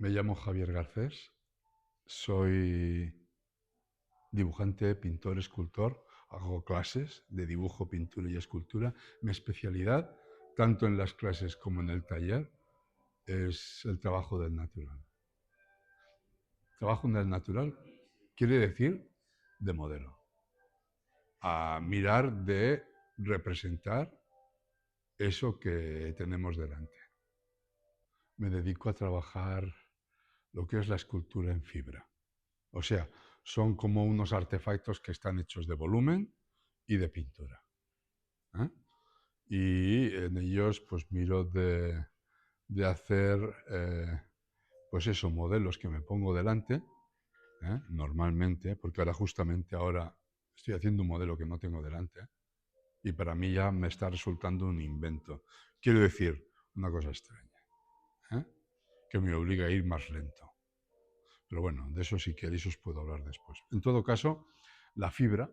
Me llamo Javier Garcés, soy dibujante, pintor, escultor, hago clases de dibujo, pintura y escultura. Mi especialidad, tanto en las clases como en el taller, es el trabajo del natural. Trabajo en el natural quiere decir de modelo, a mirar de representar eso que tenemos delante. Me dedico a trabajar lo que es la escultura en fibra. O sea, son como unos artefactos que están hechos de volumen y de pintura. ¿Eh? Y en ellos pues miro de hacer, pues eso, modelos que me pongo delante, normalmente, porque ahora estoy haciendo un modelo que no tengo delante, y para mí ya me está resultando un invento. Quiero decir, una cosa extraña, ¿eh? Que me obliga a ir más lento. Pero bueno, de eso si queréis os puedo hablar después. En todo caso, la fibra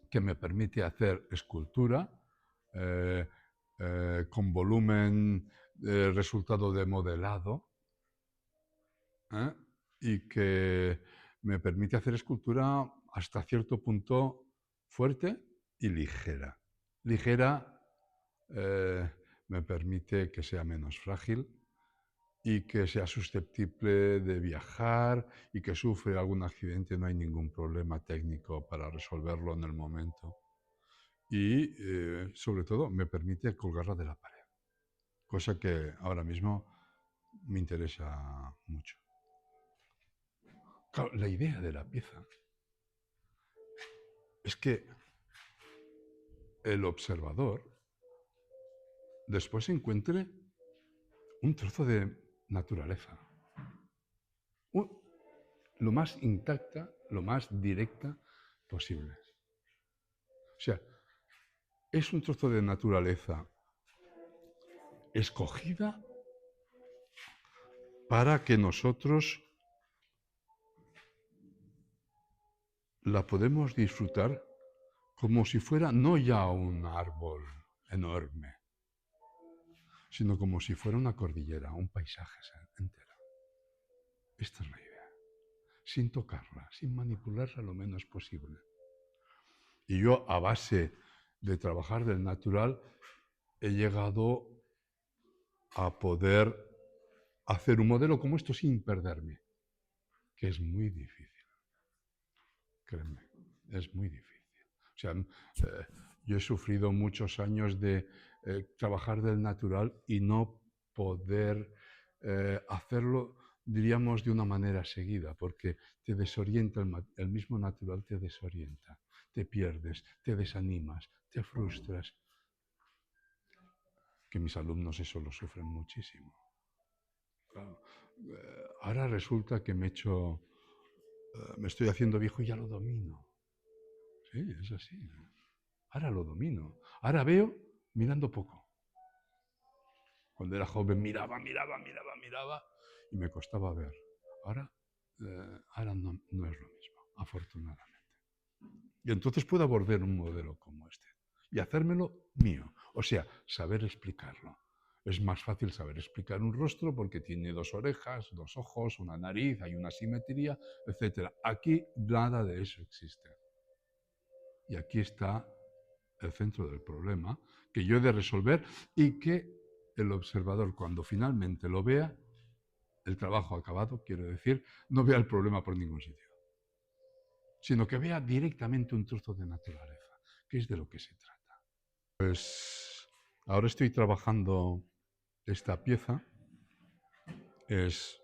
que me permite hacer escultura eh, con volumen resultado de modelado, ¿eh? Y que me permite hacer escultura hasta cierto punto fuerte y ligera. Ligera me permite que sea menos frágil y que sea susceptible de viajar y que sufre algún accidente, no hay ningún problema técnico para resolverlo en el momento. Y sobre todo me permite colgarla de la pared, cosa que ahora mismo me interesa mucho. Claro, la idea de la pieza es que el observador después encuentre un trozo de naturaleza, un- lo más intacta, lo más directa posible. O sea, es un trozo de naturaleza escogida para que nosotros la podemos disfrutar como si fuera no ya un árbol enorme, sino como si fuera una cordillera, un paisaje entero. Esta es la idea, sin tocarla, sin manipularla lo menos posible. Y yo, a base de trabajar del natural, he llegado a poder hacer un modelo como esto sin perderme, que es muy difícil, créeme, es muy difícil. O sea, yo he sufrido muchos años de trabajar del natural y no poder hacerlo, diríamos, de una manera seguida, porque te desorienta, el mismo natural te desorienta, te pierdes, te desanimas, te frustras. Que mis alumnos eso lo sufren muchísimo. Claro. Ahora resulta que me estoy haciendo viejo y ya lo domino. Sí, es así. Ahora lo domino. Ahora veo mirando poco. Cuando era joven miraba y me costaba ver. Ahora no es lo mismo, afortunadamente. Y entonces puedo abordar un modelo como este y hacérmelo mío. O sea, saber explicarlo. Es más fácil saber explicar un rostro porque tiene dos orejas, dos ojos, una nariz, hay una simetría, etc. Aquí nada de eso existe. Y aquí está el centro del problema que yo he de resolver y que el observador, cuando finalmente lo vea, el trabajo acabado, quiero decir, no vea el problema por ningún sitio, sino que vea directamente un trozo de naturaleza, que es de lo que se trata. Pues ahora estoy trabajando esta pieza, es,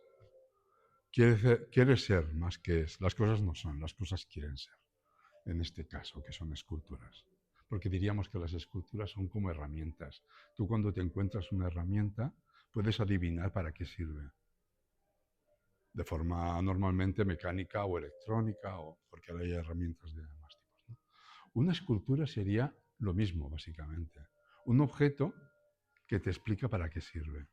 quiere ser más que es, las cosas no son, las cosas quieren ser, en este caso, que son esculturas. Porque diríamos que las esculturas son como herramientas. Tú cuando te encuentras una herramienta, puedes adivinar para qué sirve. De forma normalmente mecánica o electrónica, o porque hay herramientas de más tipos, ¿no? Una escultura sería lo mismo, básicamente. Un objeto que te explica para qué sirve.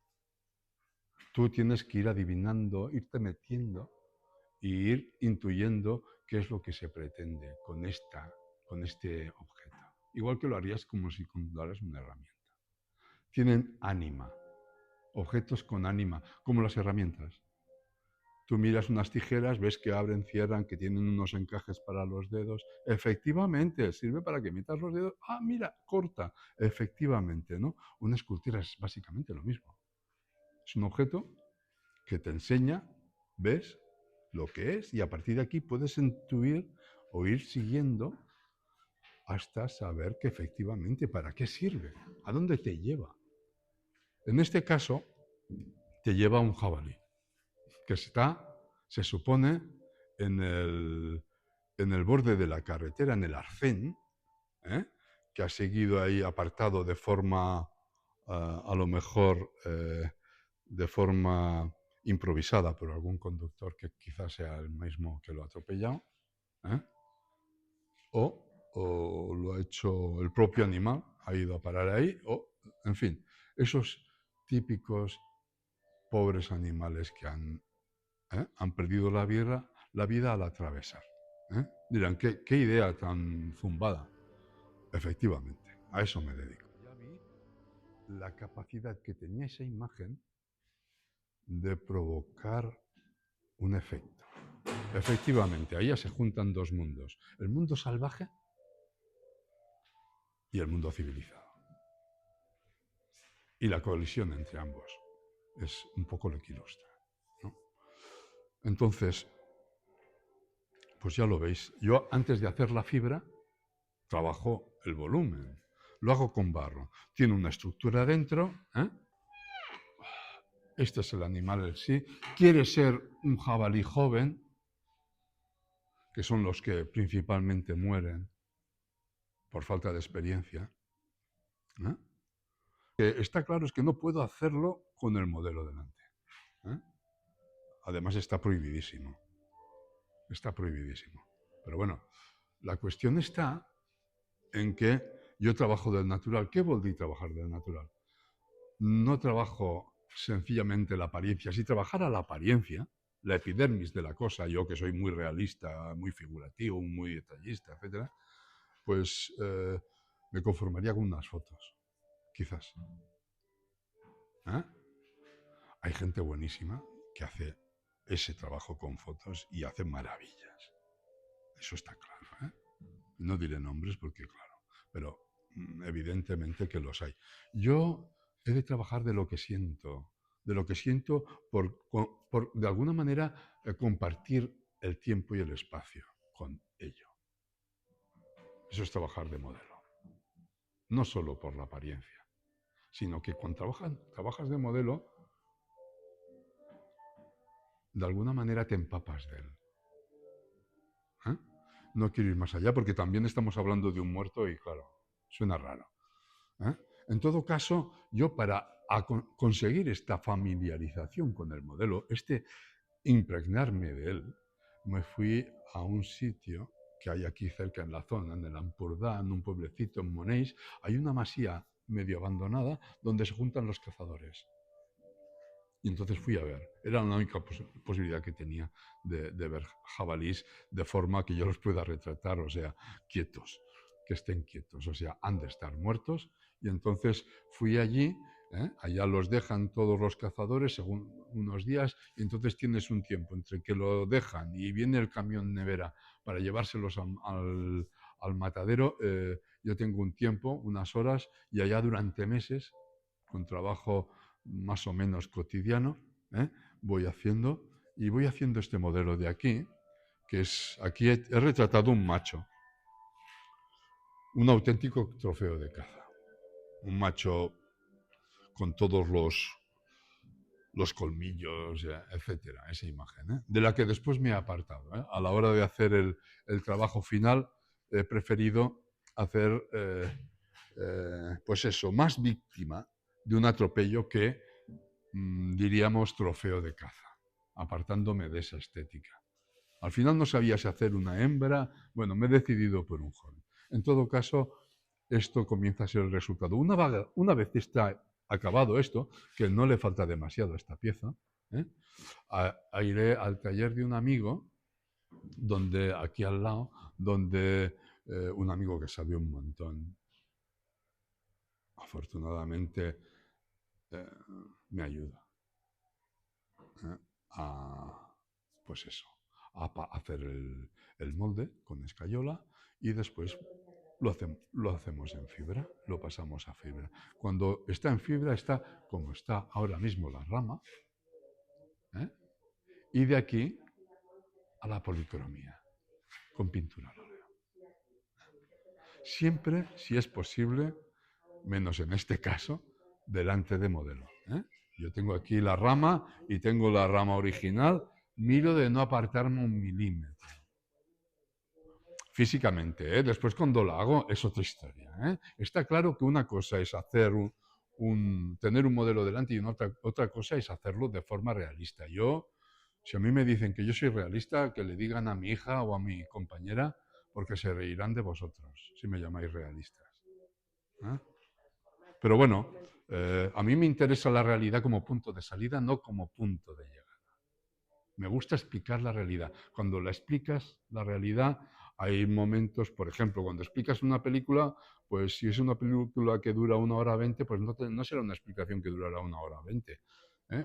Tú tienes que ir adivinando, irte metiendo e ir intuyendo qué es lo que se pretende con este objeto. Igual que lo harías como si controlaras una herramienta. Tienen ánima, objetos con ánima, como las herramientas. Tú miras unas tijeras, ves que abren, cierran, que tienen unos encajes para los dedos. Efectivamente, sirve para que metas los dedos. Ah, mira, corta. Efectivamente, ¿no? Una escultura es básicamente lo mismo. Es un objeto que te enseña, ves lo que es y a partir de aquí puedes intuir o ir siguiendo hasta saber que efectivamente para qué sirve, a dónde te lleva. En este caso, te lleva a un jabalí, que está, se supone, en el borde de la carretera, en el arcén, ¿eh? Que ha seguido ahí apartado de forma, a lo mejor, de forma improvisada por algún conductor que quizás sea el mismo que lo ha atropellado, ¿eh? o lo ha hecho el propio animal, ha ido a parar ahí, o, en fin, esos típicos pobres animales que han perdido la vida al atravesar. Dirán, ¿qué idea tan zumbada? Efectivamente, a eso me dedico. Ya vi la capacidad que tenía esa imagen de provocar un efecto. Efectivamente, ahí ya se juntan dos mundos, el mundo salvaje y el mundo civilizado. Y la colisión entre ambos es un poco lo que ilustra, ¿no? Entonces, pues ya lo veis, yo antes de hacer la fibra, trabajo el volumen, lo hago con barro, tiene una estructura dentro, este es el animal en sí, quiere ser un jabalí joven, que son los que principalmente mueren por falta de experiencia. Está claro es que no puedo hacerlo con el modelo delante. Además está prohibidísimo. Está prohibidísimo. Pero bueno, la cuestión está en que yo trabajo del natural. ¿Qué volví a trabajar del natural? No trabajo sencillamente la apariencia. Si trabajara la apariencia, la epidermis de la cosa, yo que soy muy realista, muy figurativo, muy detallista, etc., pues me conformaría con unas fotos, quizás. Hay gente buenísima que hace ese trabajo con fotos y hace maravillas. Eso está claro, No diré nombres porque, claro, pero evidentemente que los hay. Yo he de trabajar de lo que siento, por de alguna manera, compartir el tiempo y el espacio con ello. Eso es trabajar de modelo. No solo por la apariencia, sino que cuando trabajas de modelo, de alguna manera te empapas de él. No quiero ir más allá porque también estamos hablando de un muerto y, claro, suena raro. En todo caso, yo para conseguir esta familiarización con el modelo, impregnarme de él, me fui a un sitio que hay aquí cerca en la zona, en el Ampurdá, en un pueblecito, en Moneix, hay una masía medio abandonada donde se juntan los cazadores. Y entonces fui a ver. Era la única posibilidad que tenía de ver jabalís de forma que yo los pueda retratar, o sea, quietos, que estén quietos, o sea, han de estar muertos. Y entonces fui allí, allá los dejan todos los cazadores según unos días, y entonces tienes un tiempo entre que lo dejan y viene el camión nevera para llevárselos al matadero. Yo tengo un tiempo, unas horas, y allá durante meses, con trabajo más o menos cotidiano, voy haciendo este modelo de aquí, que es, aquí he retratado un macho, un auténtico trofeo de caza, un macho con todos los colmillos, etcétera, esa imagen, de la que después me he apartado. A la hora de hacer el trabajo final, he preferido hacer, pues eso, más víctima de un atropello que diríamos trofeo de caza, apartándome de esa estética. Al final no sabía si hacer una hembra, bueno, me he decidido por un joven. En todo caso, esto comienza a ser el resultado. Una vez está acabado esto, que no le falta demasiado a esta pieza, iré al taller de un amigo, donde aquí al lado, donde un amigo que sabe un montón, afortunadamente, me ayuda a pues eso, a hacer el molde con escayola y después lo hacemos en fibra, lo pasamos a fibra. Cuando está en fibra está como está ahora mismo la rama, ¿eh? Y de aquí a la policromía, con pintura al óleo. Siempre, si es posible, menos en este caso, delante de modelo. Yo tengo aquí la rama y tengo la rama original, miro de no apartarme un milímetro. Físicamente, después cuando lo hago es otra historia. Está claro que una cosa es hacer tener un modelo delante y otra cosa es hacerlo de forma realista. Si a mí me dicen que yo soy realista, que le digan a mi hija o a mi compañera, porque se reirán de vosotros si me llamáis realistas. Pero bueno, a mí me interesa la realidad como punto de salida, no como punto de llegada. Me gusta explicar la realidad. Cuando la explicas, la realidad, hay momentos, por ejemplo, cuando explicas una película, pues si es una película que dura 1 hora 20, pues no será una explicación que durará 1 hora 20.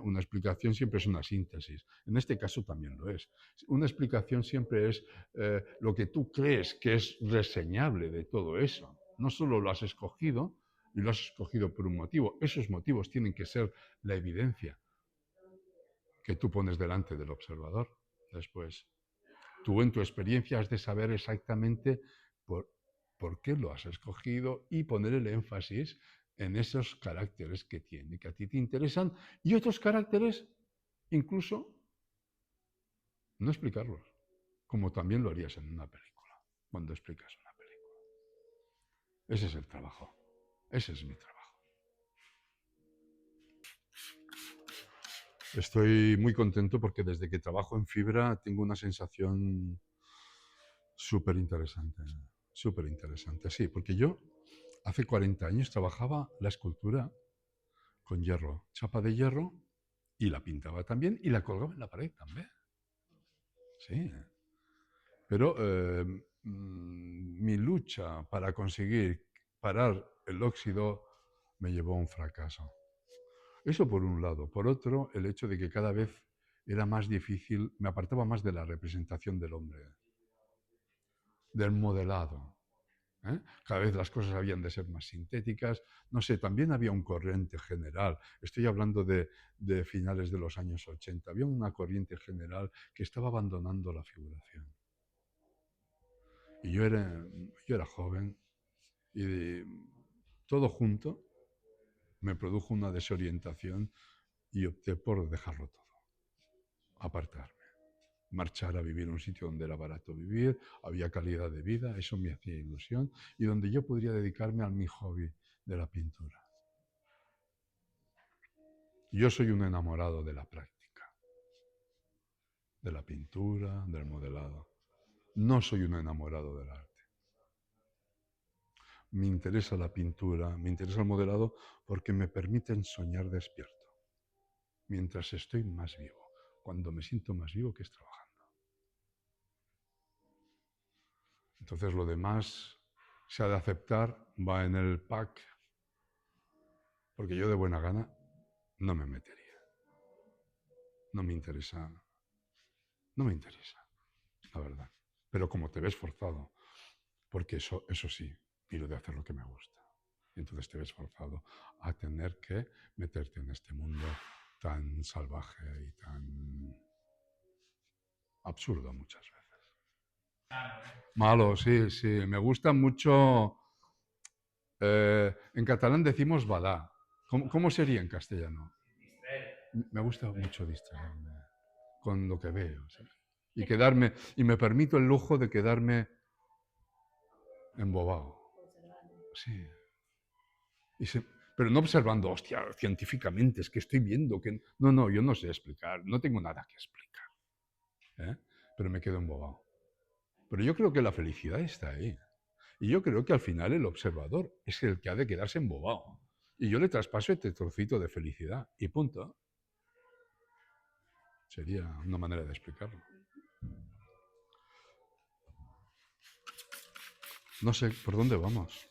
Una explicación siempre es una síntesis. En este caso también lo es. Una explicación siempre es lo que tú crees que es reseñable de todo eso. No solo lo has escogido, y lo has escogido por un motivo. Esos motivos tienen que ser la evidencia que tú pones delante del observador. Después, tú en tu experiencia has de saber exactamente por qué lo has escogido y poner el énfasis en esos caracteres que tiene, que a ti te interesan, y otros caracteres, incluso, no explicarlos, como también lo harías en una película, cuando explicas una película. Ese es el trabajo. Ese es mi trabajo. Estoy muy contento porque desde que trabajo en fibra tengo una sensación súper interesante. Súper interesante, sí, porque yo hace 40 años trabajaba la escultura con hierro, chapa de hierro, y la pintaba también y la colgaba en la pared también. Sí. Pero mi lucha para conseguir parar el óxido me llevó a un fracaso. Eso por un lado. Por otro, el hecho de que cada vez era más difícil, me apartaba más de la representación del hombre, del modelado. Cada vez las cosas habían de ser más sintéticas. No sé, también había un corriente general. Estoy hablando de finales de los años 80. Había una corriente general que estaba abandonando la figuración. Y yo era joven y todo junto me produjo una desorientación y opté por dejarlo todo, apartarme, marchar a vivir en un sitio donde era barato vivir, había calidad de vida, eso me hacía ilusión, y donde yo podría dedicarme a mi hobby de la pintura. Yo soy un enamorado de la práctica, de la pintura, del modelado. No soy un enamorado del arte. Me interesa la pintura, me interesa el modelado porque me permiten soñar despierto, mientras estoy más vivo, cuando me siento más vivo que es trabajando. Entonces lo demás se ha de aceptar, va en el pack, porque yo de buena gana no me metería. No me interesa, la verdad. Pero como te ves forzado, porque eso sí, miro de hacer lo que me gusta. Entonces te ves forzado a tener que meterte en este mundo tan salvaje y tan absurdo muchas veces. Malo, sí, sí. Me gusta mucho. En catalán decimos badá. ¿Cómo sería en castellano? Me gusta mucho distraerme con lo que veo, ¿sabes? Y me permito el lujo de quedarme embobado. Sí. Pero no observando, hostia, científicamente, es que estoy viendo que... No, yo no sé explicar, no tengo nada que explicar. Pero me quedo embobado. Pero yo creo que la felicidad está ahí. Y yo creo que al final el observador es el que ha de quedarse embobado. Y yo le traspaso este trocito de felicidad. Y punto. Sería una manera de explicarlo. No sé por dónde vamos.